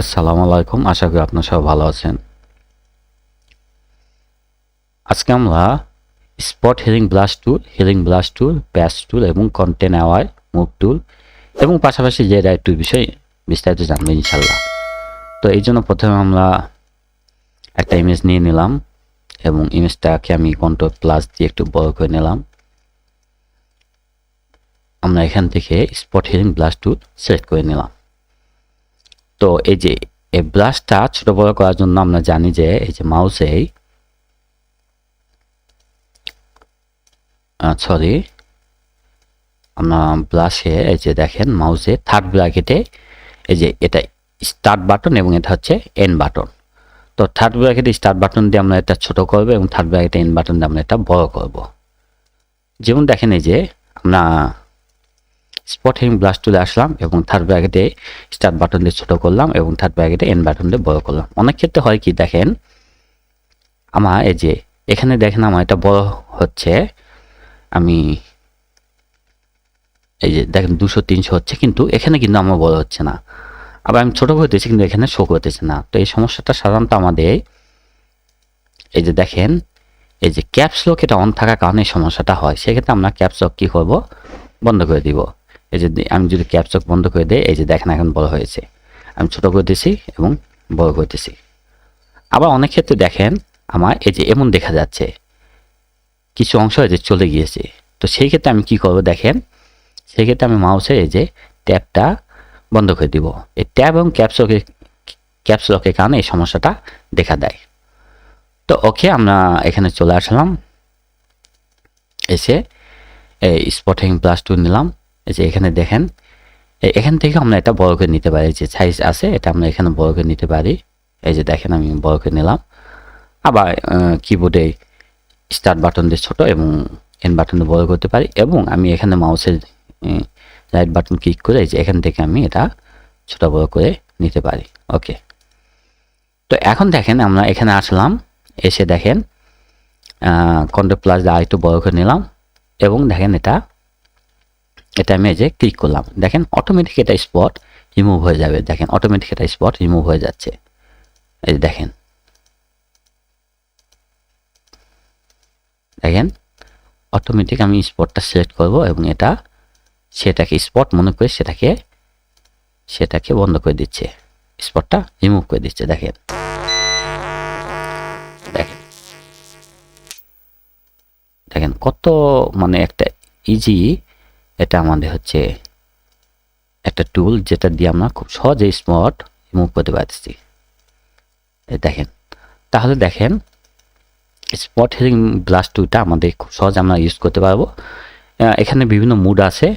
আসসালামু আলাইকুম, আশা করি আপনারা সবাই ভালো আছেন। আজকে আমরা স্পট হিলিং ব্লাশ টুল, প্যাচ টুল এবং কন্টেন্ট অ্যাওয়ার মুভ টুল এবং পাশাপাশি যে টুল বিষয়ে বিস্তারিত জানবো ইনশাল্লাহ। তো এই জন্য প্রথমে আমরা একটা ইমেজ নিয়ে নিলাম এবং ইমেজটাকে আমি কন্ট্রোল প্লাস দিয়ে একটু বড় করে নিলাম। আমরা এখান থেকে spot healing blush tool select করে নিলাম। তো এই যে এই ব্লাশটা ছোট বড় করার জন্য আমরা জানি যে এই যে মাউসে আমরা ব্লাশে এই যে দেখেন মাউসে থার্ড ব্র্যাকেটে এই যে এটা স্টার্ট বাটন এবং এটা হচ্ছে এন্ড বাটন। তো থার্ড ব্র্যাকেটে স্টার্ট বাটন দিয়ে আমরা এটা ছোট করব এবং থার্ড ব্র্যাকেটে এন্ড বাটন দিয়ে আমরা এটা বড় করব। যেমন দেখেন এই যে আমরা স্পট হিলিং ব্লাশ টুলে আসলাম এবং থার্ড ব্র্যাকেটে স্টার্ট বাটন দিয়ে ছোট করলাম এবং থার্ড ব্র্যাকেটে এন্ড বাটন দিয়ে বড় করলাম। অনেক ক্ষেত্রে হয় কি দেখেন আমার এই যে এখানে দেখেন আমার এটা বড় হচ্ছে, আমি এই যে দেখেন 200-300 হচ্ছে, কিন্তু এখানে কিন্তু আমার বড় হচ্ছে না। আবার আমি ছোট করতেছি কিন্তু এখানে শো করতেছে না। তো এই সমস্যাটা সাধারণত আমাদের এই যে দেখেন এই যে ক্যাপস লক এটা অন থাকার কারণে এই সমস্যাটা হয়। সেক্ষেত্রে আমরা ক্যাপস লক কী করবো, বন্ধ করে দিব। এই যে আমি যদি ক্যাপস লক বন্ধ করে দিই এই যে দেখেন এখন বড় হয়েছে। আমি ছোট করতেছি এবং বড় করতেছি। আবার অনেক ক্ষেত্রে দেখেন আমার এই যে এমন দেখা যাচ্ছে কিছু অংশ এই যে চলে গিয়েছে। তো সেই ক্ষেত্রে আমি কি করব দেখেন, সেই ক্ষেত্রে আমি মাউসের এই যে ট্যাবটা বন্ধ করে দিব। এই ট্যাব এবং ক্যাপস লকের কারণে এই সমস্যাটা দেখা দেয়। তো ওকে, আমরা এখানে চলে আসলাম, এসে এই স্পট হিলিং ব্লাশ টুল নিলাম। এই যে এখানে দেখেন এখান থেকে আমরা এটা বড় করে নিতে পারি, যে সাইজ আছে এটা আমরা এখানে বড় করে নিতে পারি। এই যে দেখেন আমি বড় করে নিলাম। আবার কিবোর্ডে স্টার্ট বাটন দিয়ে ছোট এবং এন্ড বাটন দিয়ে বড় করতে পারি, এবং আমি এখানে মাউসের রাইট বাটন ক্লিক করে এই যে এখান থেকে আমি এটা ছোট বড় করে নিতে পারি। ওকে, তো এখন দেখেন আমরা এখানে আসলাম, এসে দেখেন কন্ট্রোল প্লাস দিয়ে আরেকটু বড় করে নিলাম এবং দেখেন এটা আমি এই যে ক্লিক করলাম, দেখেন অটোমেটিক এটা স্পট রিমুভ হয়ে যাবে। দেখেন অটোমেটিক এটা স্পট রিমুভ হয়ে যাচ্ছে। এই দেখেন অটোমেটিক আমি স্পটটা সিলেক্ট করব এবং এটা সেটাকে স্পট মনে করে সেটাকে বন্ধ করে দিচ্ছে, স্পটটা রিমুভ করে দিচ্ছে। দেখেন দেখেন দেখেন কত মানে একটা ইজি, এটা আমাদের হচ্ছে একটা টুল যেটা দিয়ে আমরা খুব সহজে স্পট রিমুভ করতে পারছি। দেখেন তাহলে দেখেন স্পট হিলিং ব্লাশ টুলটা আমাদের খুব সহজে আমরা ইউজ করতে পারবো। এখানে বিভিন্ন মুড আছে,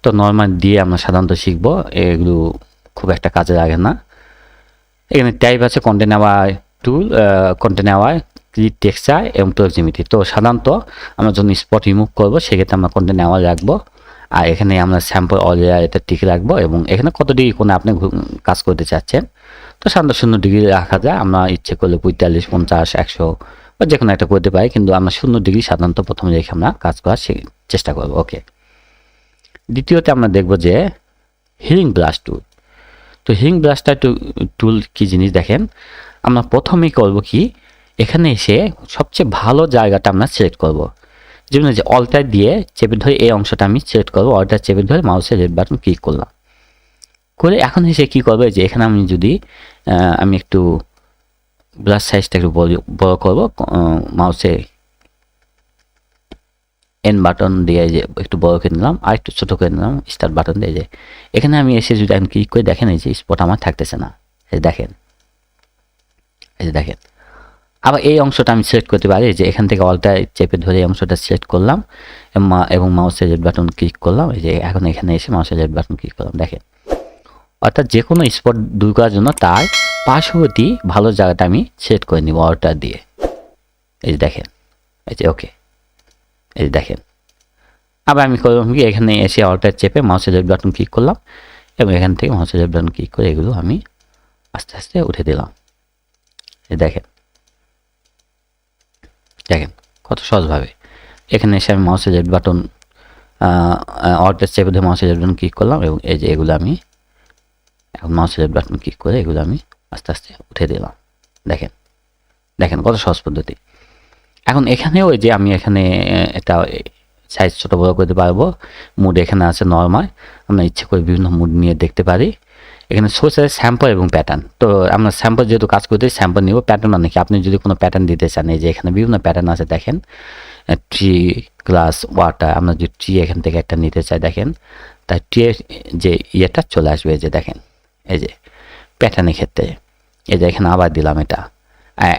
তো নর্মাল দিয়ে আমরা সাধারণত শিখব, এগুলো খুব একটা কাজে লাগে না। এখানে টাইপ আছে কন্টেন্ট অ্যাওয়ার টুল, কন্টেন্ট অ্যাওয়ার, ক্রিয়েট টেক্সচার এবং প্রক্সিমিটি। তো সাধারণত আমরা যখন স্পট রিমুভ করবো সেক্ষেত্রে আমরা কন্টেন্ট অ্যাওয়ার রাখবো, আর এখানে আমরা স্যাম্পল অল লেয়ার এটা ঠিক রাখবো, এবং এখানে কত ডিগ্রি কোণে আপনি কাজ করতে চাচ্ছেন। তো সাধারণত 0 ডিগ্রি রাখা যায়, আমরা ইচ্ছে করলে 45, 50, 100 বা যে কোনো একটা করতে পারি, কিন্তু আমরা 0 ডিগ্রি সাধারণত প্রথমে রেখে আমরা কাজ করার চেষ্টা করবো। ওকে, দ্বিতীয়তে আমরা দেখব যে হিলিং ব্লাশ টুল। তো হিলিং ব্লাশটা টুল কি জিনিস দেখেন, আমরা প্রথমেই করব কি, এখানে এসে সবচেয়ে ভালো জায়গাটা আমরা সিলেক্ট করব। যেমন যে অল্টার দিয়ে চেপে ধরে এই অংশটা আমি সিলেক্ট করবো, অল্টার চেপে ধরে মাউসের রেড বাটন ক্লিক করলাম, করে এখন এসে কী করবে যে এখানে আমি যদি আমি একটু ব্লাশ সাইজটা একটু বড় করবো, মাউসে এন বাটন দিয়ে যে একটু বড় করে নিলাম আর একটু ছোটো করে নিলাম, স্টার্ট বাটন দিয়ে যে এখানে আমি এসে যদি আমি ক্লিক করে দেখেন এই যে স্পট আমার থাকতেছে না। এই যে দেখেন আবার এই অংশটা আমি সিলেক্ট করতে পারি, যে এখান থেকে অল্টার চেপে ধরে এই অংশটা সিলেক্ট করলাম এবং মাউসের রেড বাটন ক্লিক করলাম। এই যে এখন এখানে এসে মাউসের রেড বাটন ক্লিক করলাম। দেখেন অর্থাৎ যে কোনো স্পট দূর করার জন্য তার পার্শ্ববর্তী ভালো জায়গাটা আমি সিলেক্ট করে নিব অল্টার দিয়ে। এই যে দেখেন, এই যে ওকে, এই যে দেখেন আবার আমি করলাম কি, এখানে এসে অল্টার চেপে মাউসের রেড বাটন ক্লিক করলাম এবং এখান থেকে মাউসের রেড বাটন ক্লিক করে এগুলো আমি আস্তে আস্তে উঠে দিলাম। এই দেখেন কত সহজভাবে এখানে এসে আমি মাউসের রেড বাটন অল্টার চেপে ধরে মাউসের রেড বাটন ক্লিক করলাম এবং এই যে এগুলো আমি এখন মাউসের লেফট বাটন ক্লিক করে এগুলো আমি আস্তে আস্তে উঠে দিলাম। দেখেন দেখেন কত সহজ পদ্ধতি। এখন এখানে ওই যে আমি এখানে এটা সাইজ ছোটো বড়ো করতে পারবো। মুড এখানে আছে নর্মাল, আমরা ইচ্ছে করে বিভিন্ন মুড নিয়ে দেখতে পারি। এখানে সোর্স আছে স্যাম্পল এবং প্যাটার্ন। তো আমরা স্যাম্পল যেহেতু কাজ করতে স্যাম্পল নিব, প্যাটার্ন অনেকে আপনি যদি কোনো প্যাটার্ন দিতে চান, এই যে এখানে বিভিন্ন প্যাটার্ন আছে দেখেন, ট্রি, গ্লাস, ওয়াটার। আমরা যদি ট্রি এখান থেকে একটা নিতে চাই দেখেন, তাই ট্রি যে ইয়েটা চলে আসবে। এই যে দেখেন এই যে প্যাটার্নের ক্ষেত্রে এই যে এখানে আবার দিলাম এটা।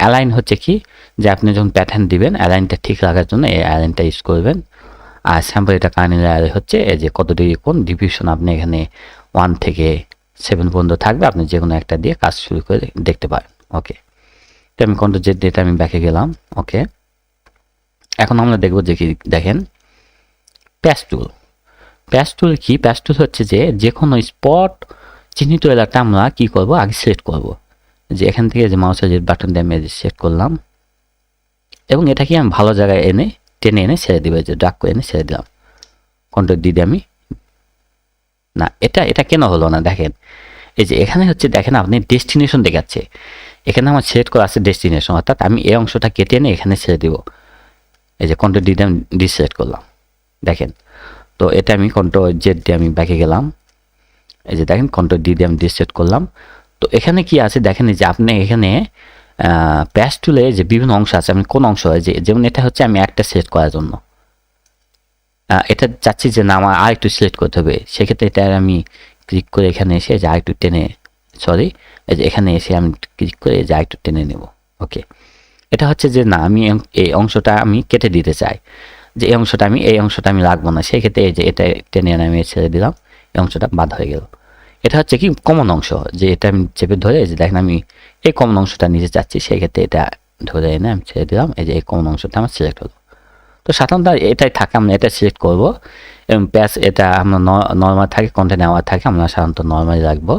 অ্যালাইন হচ্ছে কি যে আপনি যখন প্যাটার্ন দিবেন অ্যালাইনটা ঠিক রাখার জন্য এই অ্যালাইনটা ইউজ করবেন। আর স্যাম্পল এটা কার্নিং হচ্ছে এই যে কত ডিগ্রি কোণ ডিভিশন আপনি এখানে 1 থেকে 7 পর্যন্ত থাকবে, আপনি যে কোনো একটা দিয়ে কাজ শুরু করে দেখতে পারেন। ওকে, তো আমি কন্ট্রোল জেড দিয়ে আমি ব্যাকে গেলাম। ওকে, এখন আমরা দেখব যে কি দেখেন প্যাচ টুল। প্যাচ টুল কি? প্যাচ টুল হচ্ছে যে কোনো স্পট চিহ্নিত এলাকাটা আমরা কি করব আগে সিলেক্ট করব। যে এখান থেকে যে মাউসের যে বাটন দিয়ে আমি সিলেক্ট করলাম এবং এটাকে আমি ভালো জায়গায় এনে টেনে এনে ছেড়ে দিব। যে ড্রাগ করে এনে ছেড়ে দিলাম, কন্ট্রোল দিয়ে আমি না এটা কেন হলো না দেখেন। এই যে এখানে হচ্ছে দেখেন আপনি ডেস্টিনেশন দেখাচ্ছে, এখানে আমার সিলেক্ট করা আছে ডেস্টিনেশন, অর্থাৎ আমি এই অংশটা কেটে এনে এখানে ছেড়ে দিব। এই যে কন্ট্রোল দিয়ে আমি ডিসিলেক্ট করলাম দেখেন। তো এটা আমি কন্ট্রোল জেড দিয়ে আমি ব্যাকে গেলাম। এই যে দেখেন কন্ট্রোল ডি দিয়ে আমি ডিসেট করলাম। তো এখানে কি আছে দেখেন, এই যে আপনি এখানে প্যাচ টুলে যে বিভিন্ন অংশ আছে, আমি কোন অংশ যে যেমন এটা হচ্ছে আমি একটা সিলেক্ট করার জন্য এটা চাচ্ছি যে না আমার আর একটু সিলেক্ট করতে হবে, সেক্ষেত্রে এটা আমি ক্লিক করে এখানে এসে যে আর একটু টেনে এই যে এখানে এসে আমি ক্লিক করে যে আর একটু টেনে নেব। ওকে, এটা হচ্ছে যে না আমি এই অংশটা আমি কেটে দিতে চাই, যে এই অংশটা আমি রাখবো না, সেই ক্ষেত্রে এই যে এটা টেনে এনে আমি ছেড়ে দিলাম, এই অংশটা বাদ হয়ে গেল। এটা হচ্ছে কি কমন অংশ, যে এটা আমি চেপে ধরে এই যে দেখেন আমি এই কমন অংশটা নিতে চাচ্ছি, সেই ক্ষেত্রে এটা ধরে এনে আমি ছেড়ে দিলাম। এই যে এই কমন অংশটা আমার সিলেক্ট হলো। তো সাধারণত এটাই থাকে, আমরা এটা সিলেক্ট করব এবং প্যাচ এটা আমরা নর্মাল থাকে, কন্টেন্ট নেওয়া থাকে, আমরা সাধারণত নর্মালি রাখবো।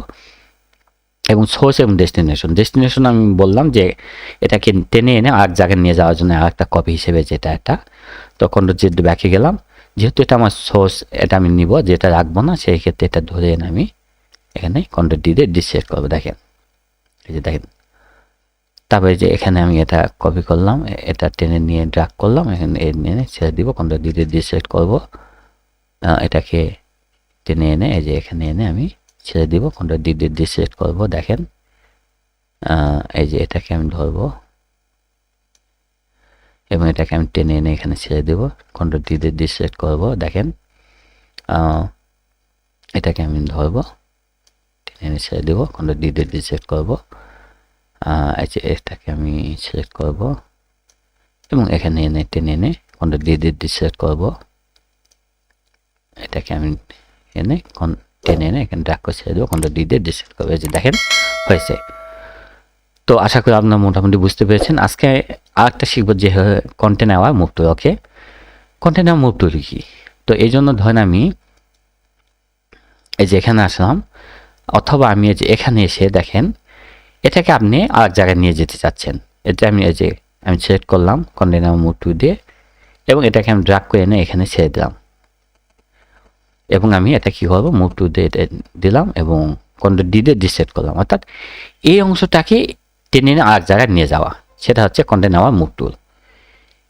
এবং সোর্স এবং ডেস্টিনেশন আমি বললাম যে এটাকে টেনে এনে আর জায়গায় নিয়ে যাওয়ার জন্য আর একটা কপি হিসেবে যেটা এটা। তো কন্ট্রোল জেড ব্যাকে গেলাম, যেহেতু এটা আমার সোর্স এটা আমি নিব, যেটা রাখবো না সেই ক্ষেত্রে এটা ধরে এনে আমি এখানে কন্ট্রোল ডি দিয়ে ডিসেট করবো। দেখেন এই যে দেখেন, তারপরে যে এখানে আমি এটা কপি করলাম, এটা টেনে নিয়ে ড্র্যাগ করলাম, এখানে নিয়ে ছেড়ে দিব, কন্ট্রোল ডি দিয়ে ডিসেট করবো। এটাকে টেনে এনে এই যে এখানে এনে আমি ছেড়ে দিব, কন্ট্রোল ডি দিয়ে ডিসেট করবো। দেখেন এই যে এটাকে আমি ধরবো এবং এটাকে আমি টেনে এনে এখানে ছেড়ে দেব, কন্ট্রোল ডি দিয়ে ডিসেলেক্ট করবো। দেখেন এটাকে আমি ধরবো, টেনে এনে ছেড়ে দেবো, কন্ট্রোল ডি দিয়ে ডিসেলেক্ট করবো। এই যে এটাকে আমি সিলেক্ট করব এবং এখানে এনে টেনে এনে কন্ট্রোল ডি দিয়ে ডিসেলেক্ট করবো। এটাকে আমি এনে টেনে এনে এখানে ড্র্যাগ করে ছেড়ে দেবো, কন্ট্রোল ডি দিয়ে ডিসেলেক্ট করবো। এই যে দেখেন হয়েছে। তো আশা করি আপনারা মোটামুটি বুঝতে পেরেছেন। আজকে আরেকটা শিখবো যে কন্টেন্ট নেওয়া মুভ টুল। ওকে, কন্টেন্ট নেওয়া মুভ টুল কি? তো এই জন্য ধরেন আমি এই যে এখানে আসলাম, অথবা আমি এই যে এখানে এসে দেখেন এটাকে আপনি আরেক জায়গায় নিয়ে যেতে চাচ্ছেন, এটা আমি এই যে আমি সিলেক্ট করলাম কন্টেন্ট নেওয়া মুভ টুল দিয়ে এবং এটাকে আমি ড্র্যাগ করে এনে এখানে ছেড়ে দিলাম এবং আমি এটা কি করবো মুভ টুল দিয়ে দিলাম এবং কন্ট্রোল ডি দিয়ে ডিসেট করলাম, অর্থাৎ এই অংশটাকে টেনে এনে আরেক জায়গায় নিয়ে যাওয়া, সেটা হচ্ছে কন্টেন্ট নেওয়ার মুভ টুল।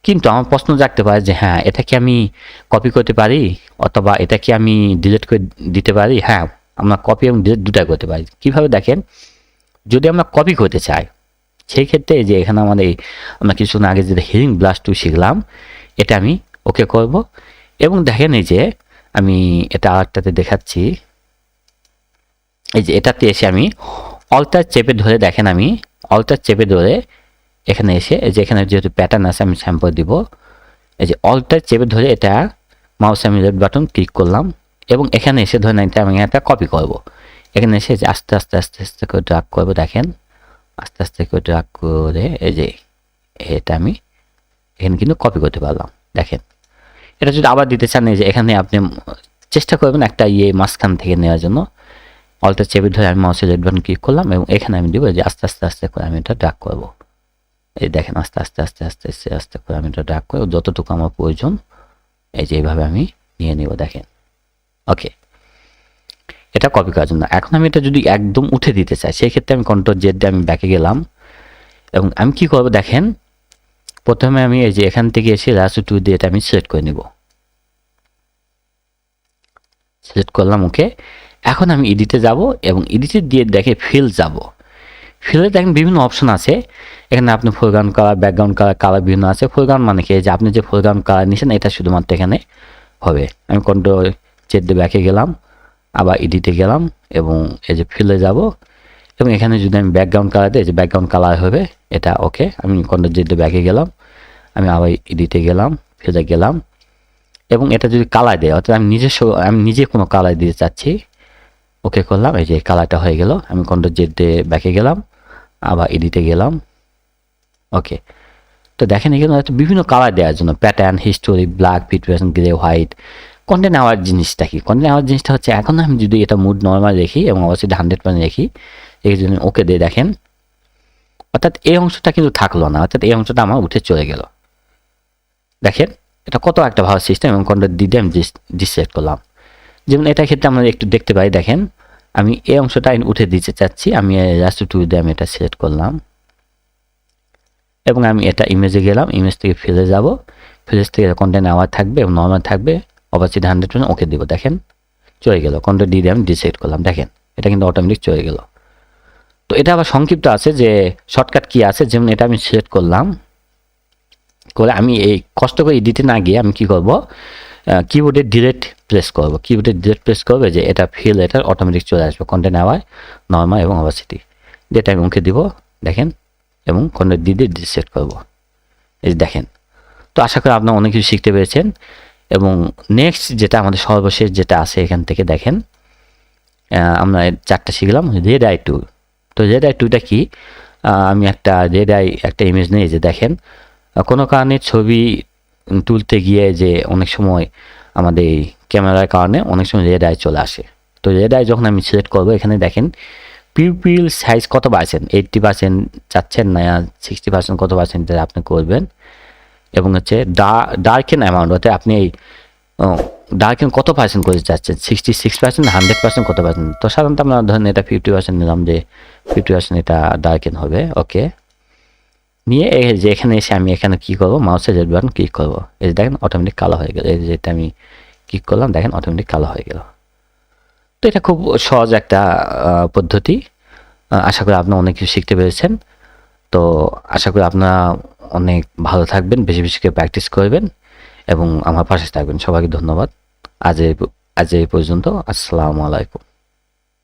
কিন্তু আমার প্রশ্ন জাগতে পারে যে হ্যাঁ এটা কি আমি কপি করতে পারি অথবা এটা কি আমি ডিলিট করে দিতে পারি? হ্যাঁ, আমরা কপি এবং ডিলিট দুটাই করতে পারি। কিভাবে দেখেন, যদি আমরা কপি করতে চাই সেই ক্ষেত্রে যে এখানে আমাদের আমরা কিছুক্ষণ আগে যেটা হিলিং ব্লাস্ট টু শিখলাম, এটা আমি ওকে করব এবং দেখেন এই যে আমি এটা আরেকটাতে দেখাচ্ছি, এই যে এটাতে এসে আমি অল্টার চেপে ধরে দেখেন আমি অল্টার চেপে ধরে এখানে এসে এই যে এখানে যেহেতু প্যাটার্ন আছে আমি স্যাম্পল দিব, এই যে অল্টার চেপে ধরে এটা মাউস আমি লেফট বাটন ক্লিক করলাম এবং এখানে এসে ধরে এটা আমি একটা কপি করব। এখানে এসে যে আস্তে আস্তে আস্তে আস্তে করে ড্র্যাগ করবো, দেখেন আস্তে আস্তে করে ড্র্যাগ করে এই যে এটা আমি এখানে কিন্তু কপি করতে পারলাম। দেখেন এটা যদি আবার দিতে চান এই যে এখানে আপনি চেষ্টা করবেন একটা মাঝখান থেকে নেওয়ার জন্য, অল্টার চেপে ধরে আমি মাউসের লেফট বাটন ক্লিক করলাম এবং এখানে আমি দিব যে আস্তে আস্তে আস্তে করে আমি এটা ড্র্যাগ করবো। এই দেখেন আস্তে আস্তে আস্তে আস্তে আস্তে আস্তে করে আমি এটা ড্র্যাগ করে যতটুকু আমার প্রয়োজন এই যে এইভাবে আমি নিয়ে নিব। দেখেন ওকে, এটা কপি করার জন্য। এখন আমি এটা যদি একদম উঠে দিতে চাই সেই ক্ষেত্রে আমি কন্ট্রোল জেড দিয়ে আমি ব্যাকে গেলাম এবং আমি কি করব দেখেন, প্রথমে আমি এই যে এখান থেকে এসে রাসু টু দিয়ে এটা আমি সিলেক্ট করে নিব। সিলেক্ট করলাম, ওকে। এখন আমি এডিটে যাব এবং এডিটে দিয়ে দেখে ফিল যাব। ফিলে দেখেন বিভিন্ন অপশন আছে, এখানে আপনি foreground colour, background colour, colour বিভিন্ন আছে। ফোরগ্রাউন্ড মানে কি, যে আপনি যে ফোরগ্রাউন্ড কালার নিয়েছেন এটা শুধুমাত্র এখানে হবে। আমি কন্ট্রোল জেড দিয়ে ব্যাকে গেলাম, আবার এডিটে গেলাম এবং এই যে ফিলে যাব এবং এখানে যদি আমি ব্যাকগ্রাউন্ড কালার দিই, যে ব্যাকগ্রাউন্ড কালার হবে এটা, ওকে। আমি কন্ট্রোল জেড দিয়ে ব্যাকে গেলাম, আমি আবার এডিটে গেলাম, ফিলে গেলাম এবং এটা যদি কালার দেয়, অর্থাৎ আমি নিজে কোনো কালার দিতে চাচ্ছি, ওকে করলাম। এই যে কালারটা হয়ে গেল। আমি কন্ট্রোল জেড দিয়ে ব্যাকে গেলাম, আবার এডিটে গেলাম, ওকে। তো দেখেন এখানে বিভিন্ন কালার দেওয়ার জন্য প্যাটার্ন, হিস্টোরি, ব্ল্যাক, ফিটুয়েশন, গ্রে, হোয়াইট। কন্টেন্ট আওয়ার জিনিসটা কি, কন্টেন্ট আওয়ার জিনিসটা হচ্ছে এখন আমি যদি এটা মুড নর্মাল রেখি এবং অবশ্যই 100% রেখি, এই জন্য ওকে দিয়ে দেখেন, অর্থাৎ এই অংশটা কিন্তু থাকলো না, অর্থাৎ এই অংশটা আমার উঠে চলে গেল। দেখেন এটা কত একটা ভালো সিস্টেম এবং কন্ট্রোল দিয়ে আমি ডিসেক্ট করলাম। যেমন এটার ক্ষেত্রে আমরা একটু দেখতে পাই, দেখেন আমি এই অংশটা উঠে দিতে চাচ্ছি, আমি রাস্ট টু দিয়ে আমি এটা সিলেক্ট করলাম এবং আমি এটা ইমেজে গেলাম, ইমেজ থেকে ফিলে যাব, ফিলেজ থেকে কন্টেন্ট আওয়ার থাকবে এবং নর্মাল থাকবে, অবশ্যই 100% ওকে দিব। দেখেন চলে গেল, কন্ট্রোল দিয়ে আমি ডিসেক্ট করলাম, দেখেন এটা কিন্তু অটোমেটিক চলে গেল। তো এটা আবার সংক্ষিপ্ত আছে যে শর্টকাট কি আছে, যেমন এটা আমি সিলেক্ট করলাম করে আমি এই কষ্ট করে এডিটে না গিয়ে আমি কি করব, কিবোর্ডে ডিলেট প্রেস করব, কিবোর্ডে ডিলেট প্রেস করবে যে এটা ফিল, এটা অটোমেটিক চলে আসবে কন্টেন্ট আওয়ার, নর্মাল এবং অবসিটি যেটা আমি ওকে দিব। দেখেন এবং কন্ট্রোল দিয়ে ডিসেক্ট করব, এই দেখেন। তো আশা করি আপনারা অনেক কিছু শিখতে পেরেছেন এবং নেক্সট যেটা আমাদের সর্বশেষ যেটা আছে এখান থেকে দেখেন, আমরা 4টা শিখলাম রেড আই টু। তো রেড আই টুটা কি, আমি একটা রেড আই একটা ইমেজ নিয়ে, যে দেখেন কোনো কারণে ছবি তুলতে গিয়ে যে অনেক সময় আমাদের ক্যামেরার কারণে অনেক সময় রেড আই চলে আসে। তো রেড আই যখন আমি সিলেক্ট করবো, এখানে দেখেন পিউপিল সাইজ কত পার্সেন্ট, 80% চাচ্ছেন না 60% কত পার্সেন্ট আপনি করবেন এবং হচ্ছে ডার্কেন অ্যামাউন্ট, অর্থাৎ আপনি এই ডার্কেন কত পার্সেন্ট করতে চাচ্ছেন, 66%, 100% কত পার্সেন্ট। তো সাধারণত আমরা ধরেন এটা 50% নিলাম, যে 50% এটা ডার্কেন হবে, ওকে। নিয়ে এই যে এখানে এসে আমি এখানে কী করবো, মাউসের রেড বাটন ক্লিক করবো, এই যে দেখেন অটোমেটিক কালো হয়ে গেল। এই যে এটা আমি ক্লিক করলাম, দেখেন অটোমেটিক কালো হয়ে গেল। তো এটা খুব সহজ একটা পদ্ধতি। আশা করি আপনারা অনেক কিছু শিখতে পেরেছেন। তো আশা করি আপনারা অনেক ভালো থাকবেন, বেশি বেশি করে প্র্যাকটিস করবেন এবং আমার পাশে থাকবেন। সবাইকে ধন্যবাদ। আজ এই পর্যন্ত। আসসালামু আলাইকুম।